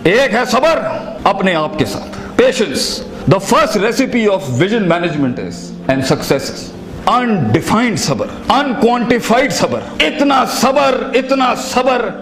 एक है सबर अपने आप के साथ, patience. The first recipe of vision management is and success is undefined सबर, अनक्वांटिफाइड सबर। इतना सबर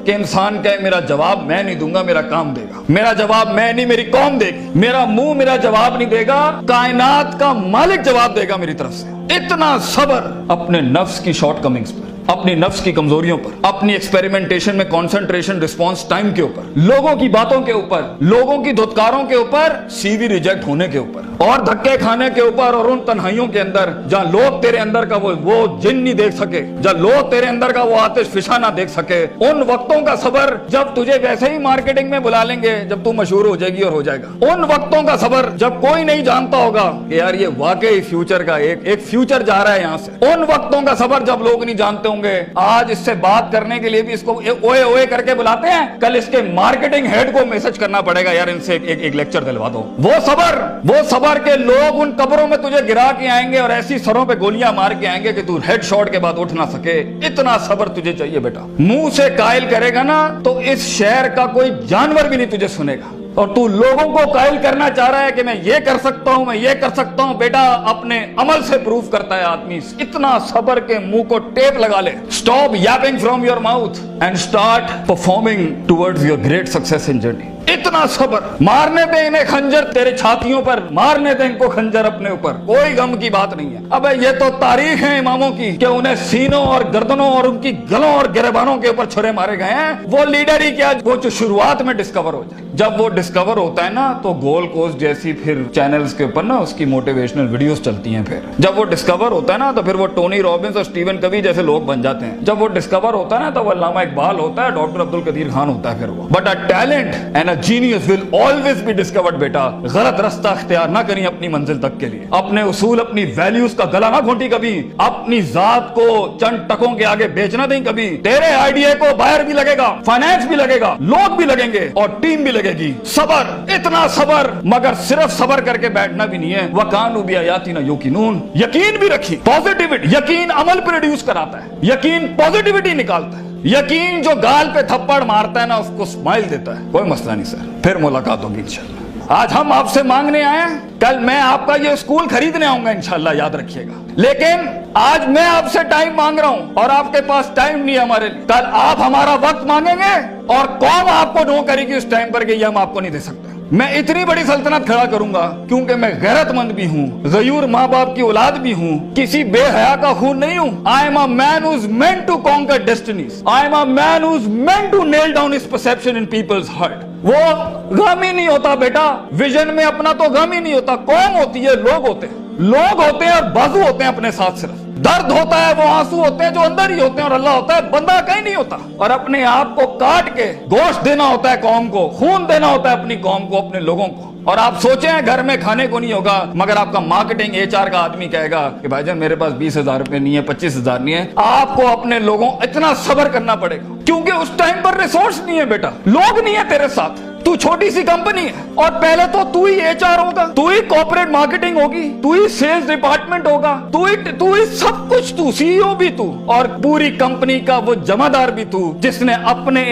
कि इंसान कहे मेरा जवाब मैं नहीं दूंगा, मेरा काम देगा। मेरा जवाब मैं नहीं, मेरी कौम देगी। मेरा मुंह मेरा जवाब नहीं देगा, कायनात का मालिक जवाब देगा मेरी तरफ से। इतना सबर अपने नफ्स की शॉर्टकमिंग्स पर, अपनी नफ्स की कमजोरियों पर, अपनी एक्सपेरिमेंटेशन में कंसंट्रेशन रिस्पांस टाइम के ऊपर, लोगों की बातों के ऊपर, लोगों की धुतकारों के ऊपर, सीवी रिजेक्ट होने के ऊपर और धक्के खाने के ऊपर, और उन तन्हाइयों के अंदर जहां लोग तेरे अंदर का वो जिन नहीं देख सके, जहां लोग तेरे अंदर का वो आतिश फिशा ना देख सके, उन वक्तों का सबर जब तुझे वैसे ही मार्केटिंग में बुला लेंगे जब तू मशहूर हो जाएगी और हो जाएगा। उन वक्तों का सबर जब कोई नहीं जानता होगा कि यार ये वाकई फ्यूचर का एक फ्यूचर जा रहा है यहां से। उन वक्तों का सबर जब लोग नहीं जानते होंगे। आज इससे बात करने के लिए भी इसको ओए ओए करके बुलाते हैं, कल इसके मार्केटिंग हेड को मैसेज करना पड़ेगा यार इनसे एक लेक्चर दिलवा दो। वो सबर के लोग उन कब्रों में तुझे गिरा के आएंगे और ऐसी सरों पे गोलियां मार के आएंगे कि तू हेड शॉट के बाद उठ ना सके। इतना सबर तुझे चाहिए बेटा। मुंह से कायल करेगा ना तो इस शहर का कोई जानवर भी नहीं तुझे सुनेगा, और तू लोगों को कायल करना चाह रहा है कि मैं ये कर सकता हूं, मैं ये कर सकता हूं। बेटा अपने अमल से प्रूव करता है आदमी। इतना सबर के मुंह को टेप लगा ले। Stop Yaping from your mouth and start performing towards your great success in journey. इतना सबर। मारने दे इन्हें खंजर तेरे छातियों पर, मारने दे इनको खंजर अपने ऊपर, कोई गम की बात नहीं है। अबे ये तो तारीख है इमामों की कि उन्हें सीनों और गर्दनों और उनकी गलों और गिरबानों के ऊपर छुरे मारे गए हैं। वो लीडर ही क्या, वो जो शुरुआत में डिस्कवर हो जाए। जब वो डिस्कवर होता है ना तो गोल्ड कोस्ट जैसी फिर चैनल्स के ऊपर ना उसकी मोटिवेशनल वीडियोस चलती हैं। फिर जब वो डिस्कवर होता है ना तो फिर वो टोनी रॉबिन्स और स्टीवन कवी जैसे लोग बन जाते हैं। जब वो डिस्कवर होता है ना तो वो अल्लामा इकबाल होता है, डॉक्टर अब्दुल कदीर खान होता है। फिर वो but a talent and a genius will always be discovered. बेटा गलत रास्ता इख्तियार ना करिए अपनी मंजिल तक के लिए। अपने उसूल अपनी वैल्यूज का गला ना घोंटी कभी। अपनी जात को चंद टकों के आगे बेचना नहीं कभी। तेरे आइडिया को बायर भी लगेगा, फाइनेंस भी लगेगा, लोग भी लगेंगे और टीम भी लगेगी। सबर, इतना सबर। मगर सिर्फ सबर करके बैठना भी नहीं है। वकानु बिआयातिना युकिनून, यकीन भी रखी। पॉजिटिविटी, यकीन अमल प्रोड्यूस कराता है, यकीन पॉजिटिविटी निकालता है। यकीन जो गाल पे थप्पड़ मारता है ना उसको स्माइल देता है। कोई मसला नहीं सर, फिर मुलाकात होगी इंशाल्लाह। आज हम आपसे मांगने आए हैं, कल मैं आपका ये स्कूल खरीदने आऊंगा इंशाल्लाह, याद रखिएगा। लेकिन आज मैं आपसे टाइम मांग रहा हूं और आपके पास टाइम नहीं है हमारे लिए। कल आप हमारा वक्त मांगेंगे और कौन आपको नो करेगी उस टाइम पर कि ये हम आपको नहीं दे सकते। मैं इतनी बड़ी सल्तनत खड़ा करूंगा क्योंकि मैं गैरतमंद भी हूँ, गयूर माँ बाप की औलाद भी हूँ, किसी बेहया का खून नहीं हूँ। I am a man who is meant to conquer destinies. I am a man who is meant to nail down his perception in people's heart. वो गम ही नहीं होता बेटा, विजन में अपना तो गम ही नहीं होता। कौम होती है, लोग होते हैं, लोग होते हैं और बाजू होते हैं अपने साथ। सिर्फ दर्द होता है, वो आंसू होते हैं जो अंदर ही होते हैं, और अल्लाह होता है, बंदा कहीं नहीं होता। और अपने आप को काट के गोश्त देना होता है कौम को, खून देना होता है अपनी कौम को, अपने लोगों को। और आप सोचें घर में खाने को नहीं होगा मगर आपका मार्केटिंग HR का आदमी कहेगा कि भाईजान मेरे पास 20,000 रुपए नहीं है, 25,000 नहीं है। आपको अपने लोगों इतना सब्र करना पड़ेगा क्योंकि उस टाइम पर रिसोर्स नहीं है बेटा, लोग नहीं है तेरे साथ। तू छोटी सी कंपनी है और पहले तो तू ही HR होगा, तू ही कॉर्पोरेट मार्केटिंग होगी, तू ही सेल्स डिपार्टमेंट होगा, तू ही सब कुछ, तू CEO भी तू और पूरी कंपनी का वो जमादार भी तू, जिसने अपने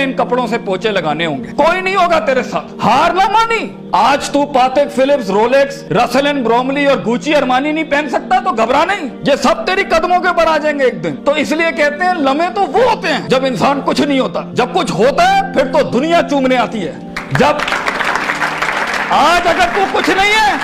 इन कपड़ों से पोछे लगाने होंगे। कोई नहीं होगा तेरे साथ। हार ना मानी। आज तू पातेक Philips, Rolex, Russell and Bromley और गुची अरमानी नहीं पहन सकता तो घबरा नहीं, ये सब तेरी कदमों के ऊपर आ जाएंगे एक दिन। तो इसलिए कहते हैं लम्हे तो वो होते हैं जब इंसान कुछ नहीं होता, जब कुछ होता है फिर तो दुनिया चूमने आती है। जब आज अगर तू कुछ नहीं है,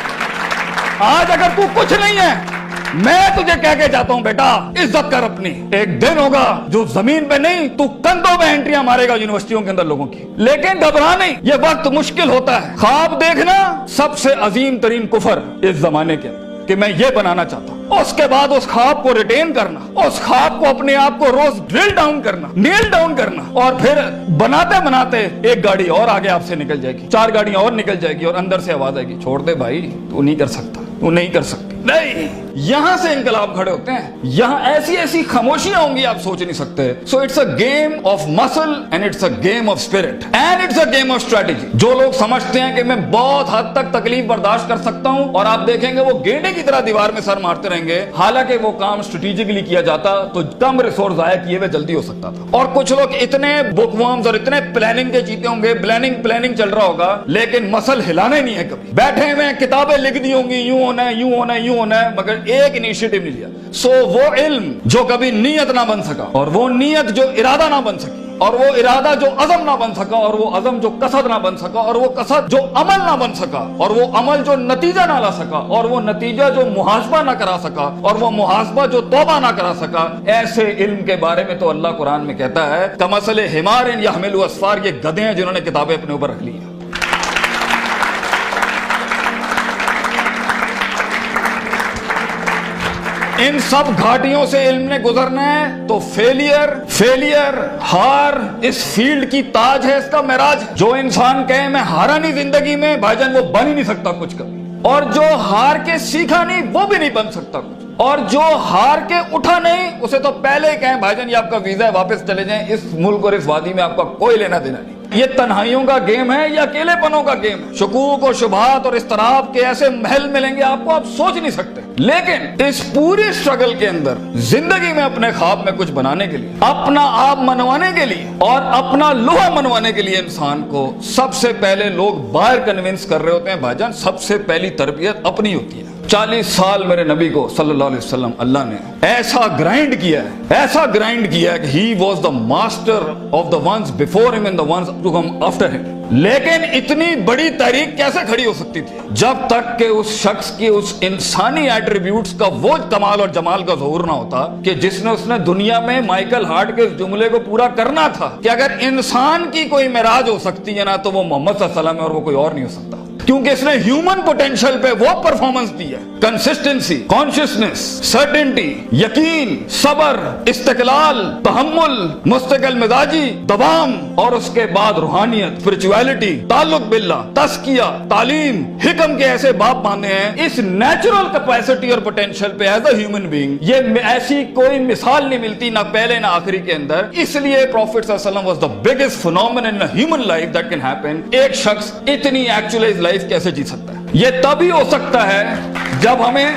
आज अगर तू कुछ नहीं है, मैं तुझे कह के जाता हूं बेटा इज्जत कर अपनी। एक दिन होगा जो जमीन पे नहीं तू कंधों में एंट्रियां मारेगा यूनिवर्सिटियों के अंदर लोगों की। लेकिन घबरा नहीं, ये वक्त मुश्किल होता है। ख्वाब देखना सबसे अजीम तरीन कुफर इस जमाने के कि मैं ये बनाना चाहता हूं। उसके बाद उस ख्वाब को रिटेन करना, उस ख्वाब को अपने आप को रोज ड्रिल डाउन करना, नेल डाउन करना, और फिर बनाते बनाते एक गाड़ी और आगे आपसे निकल जाएगी, 4 गाड़ियां और निकल जाएगी और अंदर से आवाज आएगी छोड़ दे भाई, तू नहीं कर सकता, तू नहीं कर सकती। نہیں, یہاں سے انقلاب کھڑے ہوتے ہیں. یہاں ایسی ایسی خاموشیاں ہوں گی آپ سوچ نہیں سکتے. So it's a game of muscle and it's a game of spirit and it's a game of strategy. جو لوگ سمجھتے ہیں کہ میں بہت حد تک تکلیف برداشت کر سکتا ہوں, اور آپ دیکھیں گے وہ گینڈے کی طرح دیوار میں سر مارتے رہیں گے, حالانکہ وہ کام اسٹریٹجیکلی کیا جاتا تو کم ریسورس ضائع کیے ہوئے جلدی ہو سکتا تھا. اور کچھ لوگ اتنے بک ورمز اور اتنے پلاننگ کے چیتے ہوں گے, پلاننگ چل رہا ہوگا, لیکن مسل ہلانا ہی نہیں ہے. کبھی بیٹھے ہوئے کتابیں لکھ دی ہوں گی, یوں ہونا ہے, یوں ہونا ہے, یوں ہونا ہے, مگر ایک انیشیٹو نہیں لیا. سو وہ علم جو کبھی نیت نہ بن سکا, اور وہ نیت جو ارادہ نہ بن سکی, اور وہ ارادہ جو عزم نہ بن سکا, اور وہ عزم جو قصد نہ بن سکا, اور وہ قصد جو عمل نہ بن سکا, اور وہ عمل جو نتیجہ نہ لا سکا, اور وہ نتیجہ جو محاسبہ نہ کرا سکا, اور وہ محاسبہ جو توبہ نہ کرا سکا, ایسے علم کے بارے میں تو اللہ قرآن میں کہتا ہے کمثل حمار یحمل اسفار, یہ گدھے ہیں جنہوں نے کتابیں اپنے اوپر رکھ لی ہیں. ان سب گھاٹیوں سے علم نے گزرنا ہے تو فیلئر ہار اس فیلڈ کی تاج ہے, اس کا معراج. جو انسان کہے میں ہارا نہیں زندگی میں, بھائی جان وہ بن ہی نہیں سکتا کچھ کبھی. اور جو ہار کے سیکھا نہیں وہ بھی نہیں بن سکتا کچھ. اور جو ہار کے اٹھا نہیں اسے تو پہلے ہی کہیں بھائی جان یہ آپ کا ویزا ہے, واپس چلے جائیں, اس ملک اور اس وادی میں آپ کا کوئی لینا دینا نہیں. یہ تنہائیوں کا گیم ہے یا اکیلے پنوں کا گیم ہے. شکوک اور شبہات اور اضطراب کے ایسے محل ملیں گے آپ کو, آپ سوچ نہیں سکتے. لیکن اس پوری اسٹرگل کے اندر زندگی میں اپنے خواب میں کچھ بنانے کے لیے, اپنا آپ منوانے کے لیے, اور اپنا لوہا منوانے کے لیے انسان کو سب سے پہلے لوگ باہر کنونس کر رہے ہوتے ہیں. بھائی جان سب سے پہلی تربیت اپنی ہوتی ہے. 40 سال میرے نبی کو صلی اللہ علیہ وسلم اللہ نے ایسا گرائنڈ کیا ہے کہ he was the master of the ones before him and the ones to come after him. لیکن اتنی بڑی تحریک کیسے کھڑی ہو سکتی تھی جب تک کہ اس شخص کی اس انسانی ایٹریبیوٹس کا وہ کمال اور جمال کا ظہور نہ ہوتا کہ جس نے دنیا میں مائیکل ہارٹ کے اس جملے کو پورا کرنا تھا کہ اگر انسان کی کوئی معراج ہو سکتی ہے نا تو وہ محمد صلی اللہ علیہ وسلم ہے, اور وہ کوئی اور نہیں ہو سکتا. کیونکہ اس نے ہیومن پوٹینشل پہ وہ پرفارمنس دی ہے, کنسسٹنسی, کانشیسنس, سرٹنٹی, یقین, صبر, استقلال, تحمل, مستقل مزاجی, دوام, اور اس کے بعد روحانیت, اسپرچویلٹی, تعلق باللہ, تزکیہ, تعلیم, حکم کے ایسے باب باندھے ہیں. اس نیچرل کیپیسٹی اور پوٹینشل پہ ایز اے ہیومن بینگ یہ ایسی کوئی مثال نہیں ملتی, نہ پہلے نہ آخری کے اندر. اس لیے پروفیٹ صلی اللہ علیہ وسلم was the biggest phenomenon in a human life that can happen. ایک شخص اتنی ایکچولاइز لائف کیسے جی سکتا ہے؟ یہ تبھی ہو سکتا ہے جب ہمیں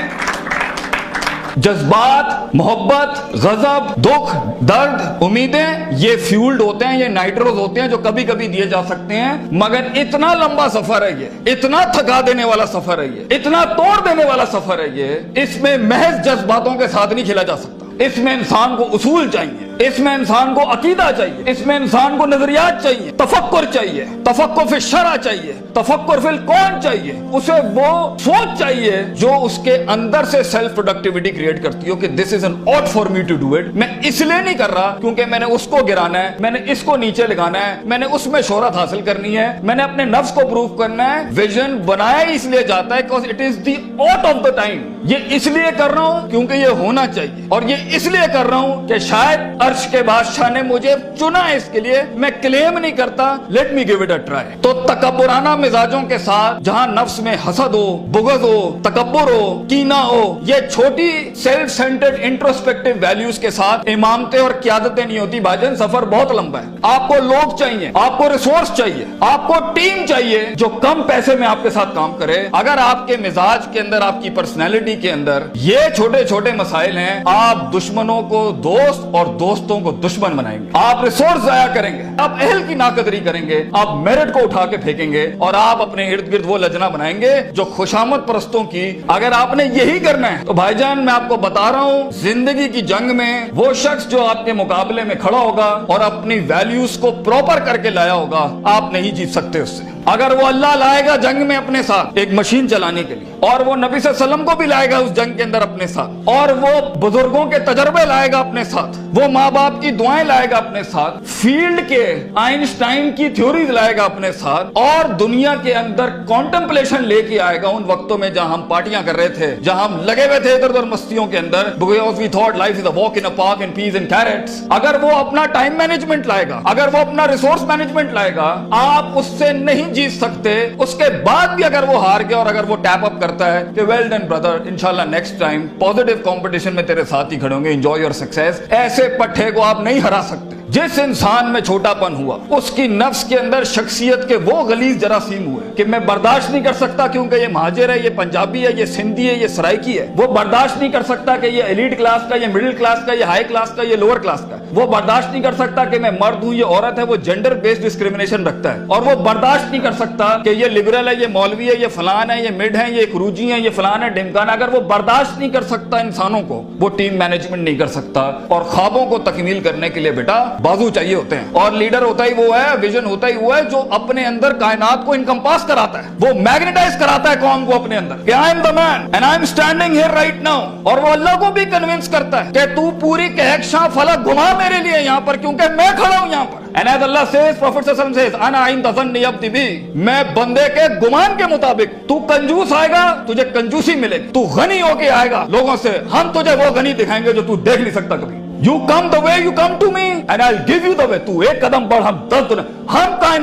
جذبات, محبت, غضب, دکھ, درد, امیدیں یہ فیولڈ ہوتے ہیں, یہ نائٹروز ہوتے ہیں جو کبھی کبھی دیے جا سکتے ہیں. مگر اتنا لمبا سفر ہے یہ, اتنا تھکا دینے والا سفر ہے یہ, اتنا توڑ دینے والا سفر ہے یہ. اس میں محض جذباتوں کے ساتھ نہیں کھیلا جا سکتا. اس میں انسان کو اصول چاہیے, اس میں انسان کو عقیدہ چاہیے, اس میں انسان کو نظریات چاہیے, تفکر چاہیے, تفکر فی الشرع چاہیے, تفکر فی الکون چاہیے. اسے وہ سوچ چاہیے جو اس کے اندر سے سیلف پروڈکٹیوٹی کریٹ کرتی ہو کہ this is an ought for me to do it. میں اس لیے نہیں کر رہا کیونکہ میں نے اس کو گرانا ہے, میں نے اس کو نیچے لگانا ہے, میں نے اس میں شہرت حاصل کرنی ہے, میں نے اپنے نفس کو پروف کرنا ہے. ویژن بنایا اس لیے جاتا ہے because it is the ought of the time. یہ اس لیے کر رہا ہوں کیونکہ یہ ہونا چاہیے, اور یہ اس لیے کر رہا ہوں کہ شاید عرش کے بادشاہ نے مجھے چنا ہے اس کے لیے. میں کلیم نہیں کرتا, let me give it a try. تو تکبرانہ مزاجوں کے ساتھ جہاں نفس میں حسد ہو, بغض ہو, تکبر ہو, کینہ ہو, یہ چھوٹی سیلف سینٹرڈ انٹروسپیکٹیو ویلیوز کے ساتھ امامتیں اور قیادتیں نہیں ہوتی. بھاجن سفر بہت لمبا ہے. آپ کو لوگ چاہیے, آپ کو ریسورس چاہیے, آپ کو ٹیم چاہیے جو کم پیسے میں آپ کے ساتھ کام کرے. اگر آپ کے مزاج کے اندر, آپ کی پرسنالٹی کے اندر یہ چھوٹے چھوٹے مسائل ہیں, آپ دشمنوں کو دوست اور دوستوں کو دشمن بنائیں گے. آپ ریسورس ضائع کریں گے, آپ اہل کی ناقدری کریں گے, آپ میرٹ کو اٹھا کے پھینکیں گے, اور آپ اپنے ارد گرد وہ لجنا بنائیں گے جو خوشامد پرستوں کی. اگر آپ نے یہی کرنا ہے تو بھائی جان میں آپ کو بتا رہا ہوں, زندگی کی جنگ میں وہ شخص جو آپ کے مقابلے میں کھڑا ہوگا اور اپنی ویلیوز کو پراپر کر کے لایا ہوگا, آپ نہیں جیت سکتے اس سے. اگر وہ اللہ لائے گا جنگ میں اپنے ساتھ ایک مشین چلانے کے لیے, اور وہ نبی صلی اللہ علیہ وسلم کو بھی لائے گا اس جنگ کے اندر اپنے ساتھ, اور وہ بزرگوں کے تجربے لائے گا اپنے ساتھ, وہ ماں باپ کی دعائیں لائے گا اپنے ساتھ, فیلڈ کے آئنسٹائن کی تھیوریز لائے گا اپنے ساتھ, اور دنیا کے اندر کانٹمپلیشن لے کے آئے گا. ان وقتوں میں جہاں ہم پارٹیاں کر رہے تھے, جہاں ہم لگے ہوئے تھے ادھر ادھر مستیوں کے اندر, because we thought life is a walk in a park and peas and carrots. اگر وہ اپنا ٹائم مینجمنٹ لائے گا, اگر وہ اپنا ریسورس مینجمنٹ لائے گا, آپ اس سے نہیں جیت سکتے. اس کے بعد بھی اگر وہ ہار گیا اور اگر وہ ٹیپ اپ करता है कि वेल डन ब्रदर, इंशाल्लाह नेक्स्ट टाइम पॉजिटिव कंपटीशन में तेरे साथ ही खड़े होंगे, एंजॉय योर सक्सेस। ऐसे पट्टे को आप नहीं हरा सकते। जिस इंसान में छोटापन हुआ, उसकी नफ्स के अंदर शख्सियत के वो गलीज जरासीम हुए कि मैं बर्दाश्त नहीं कर सकता क्योंकि ये महाजिर है, ये पंजाबी है, ये सिंधी है, ये सराइकी है। वो बर्दाश्त नहीं कर सकता कि ये एलीट क्लास का, ये मिडिल क्लास का, ये हाई क्लास का, ये लोअर क्लास का। वो बर्दाश्त नहीं कर सकता कि मैं मर्द हूं, ये औरत है। वो जेंडर बेस्ड डिस्क्रिमिनेशन रखता है। और वो बर्दाश्त नहीं कर सकता कि ये लिबरल है, ये मौलवी है, ये फलान है, ये मिड है, ये क्रूजी है, ये फलान है, ढिमकाना। अगर वो बर्दाश्त नहीं कर सकता इंसानों को, वो टीम मैनेजमेंट नहीं कर सकता। और ख्वाबों को तकमील करने के लिए बेटा बाजू चाहिए होते हैं। और लीडर होता ही वो है, विजन होता ही वो है जो अपने अंदर कायनात को इनकम्पास कराता है, वो मैग्नेटाइज कराता है कौम को अपने अंदर कि I am the man and I am standing here right now. और वो अल्लाह को भी कन्विंस करता है कि तू पूरी कहकशां फलक घुमा मेरे लिए यहाँ पर, क्योंकि मैं खड़ा हूं यहाँ पर। And as Allah says, Prophet Sallallahu Alaihi Wasallam says, "Ana inda zanni abdi bi." मैं बंदे के गुमान के मुताबिक। तू कंजूस आएगा, तुझे कंजूसी मिलेगी। तू गनी होके आएगा लोगों से, हम तुझे वो गनी दिखाएंगे जो तू देख नहीं सकता कभी। You come the way you come to me and I'll give you the way. तू एक कदम बढ़, हम 10 दुनिया।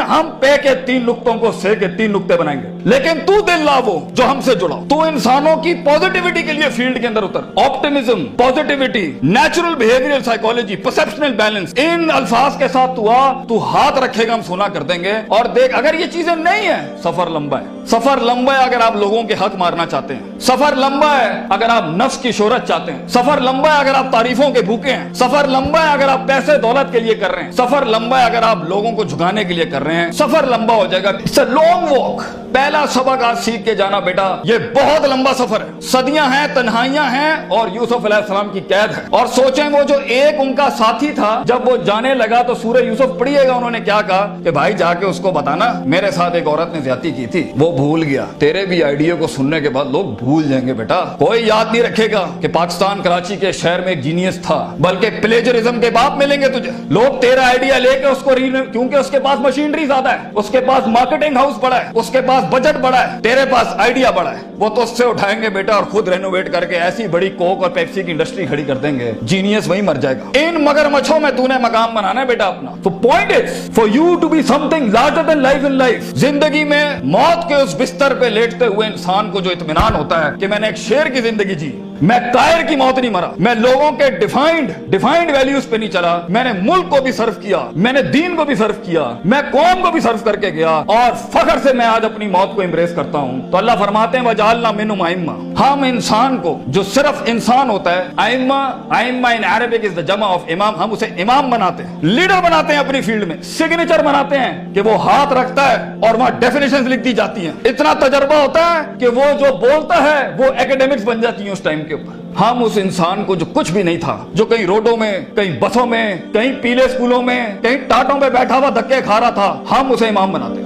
हम पे के 3 नुक्तों को से के 3 नुक्ते बनाएंगे, लेकिन तू दिल ला वो जो हमसे जुड़ा। तू इंसानों की पॉजिटिविटी के लिए फील्ड के अंदर उतर। Optimism, positivity, natural behavioural psychology, perceptional balance, इन अल्फाज के साथ तू आ, तू हाथ रखेगा हम सुना कर देंगे। और देख, अगर ये चीजें नहीं है, सफर लंबा है। सफर लंबा है अगर आप लोगों के हक मारना चाहते हैं। सफर लंबा है अगर आप नफ्स की शोहरत चाहते हैं। सफर लंबा है अगर आप तारीफों के भूखे हैं। सफर लंबा है अगर आप पैसे दौलत के लिए कर रहे हैं। सफर लंबा है अगर आप लोगों को झुकाने के लिए कर रहे हैं। सफर लंबा हो जाएगा। It's a long walk. पहला सबक आज सीख के जाना बेटा, ये बहुत लंबा सफर है। सदियां हैं, तन्हाइयां हैं और यूसुफ अलैहिस्सलाम की कैद है। और सोचें वो जो एक उनका साथी था, जब वो जाने लगा तो सूरह यूसुफ पढ़िएगा, उन्होंने क्या कहा कि भाई जाके उसको बताना मेरे साथ एक औरत ने ज्यादती की थी। वो भूल गया। तेरे भी आइडिया को सुनने के बाद लोग भूल जाएंगे बेटा। कोई याद नहीं रखेगा कि पाकिस्तान कराची के शहर में एक जीनियस था, बल्कि प्लेजरिज्म के बाप मिलेंगे तुझे। लोग तेरा आइडिया लेके उसको क्योंकि उसके पास मशीनरी ज्यादा है, उसके पास मार्केटिंग हाउस बड़ा है, उसके पास बजट बड़ा है, तेरे पास आइडिया बड़ा है। वो तो उससे उठाएंगे बेटा और खुद रेनोवेट करके ऐसी बड़ी कोक और पेप्सी की इंडस्ट्री खड़ी कर देंगे। जीनियस वहीं मर जाएगा। इन मगरमच्छों में तूने मकाम बनाना है बेटा अपना। तो point is for you to be something larger than life in life. जिंदगी में मौत के उस बिस्तर पे लेटते हुए इंसान को जो इत्मीनान होता है कि मैंने एक शेर की जिंदगी जी, मैं कायर की मौत नहीं मरा, मैं लोगों के डिफाइंड वैल्यूज पे नहीं चला, मैंने मुल्क को भी सर्व किया, मैंने दीन को भी सर्व किया, मैं कौम को भी सर्व करके गया और फख्र से मैं आज अपनी मौत को एम्ब्रेस करता हूं। तो अल्लाह फरमाते हैं वजालना मिनहुम आइम्मा। हम इंसान को, जो सिर्फ इंसान होता है, आइम्मा इन अरबिक इज द जमा ऑफ इमाम, हम उसे इमाम बनाते हैं, लीडर बनाते हैं अपनी फील्ड में, सिग्नेचर बनाते हैं कि वो हाथ रखता है और वहां डेफिनेशंस लिख दी जाती हैं। इतना तजर्बा होता है कि वो जो बोलता है वो एकेडमिक्स बन जाती है उस टाइम के ऊपर। हम उस इंसान को जो कुछ भी नहीं था, जो कहीं रोडों में, कहीं बसों में, कहीं पीले स्कूलों में, कहीं टाटों में बैठा हुआ धक्के खा रहा था, हम उसे इमाम बनाते हैं।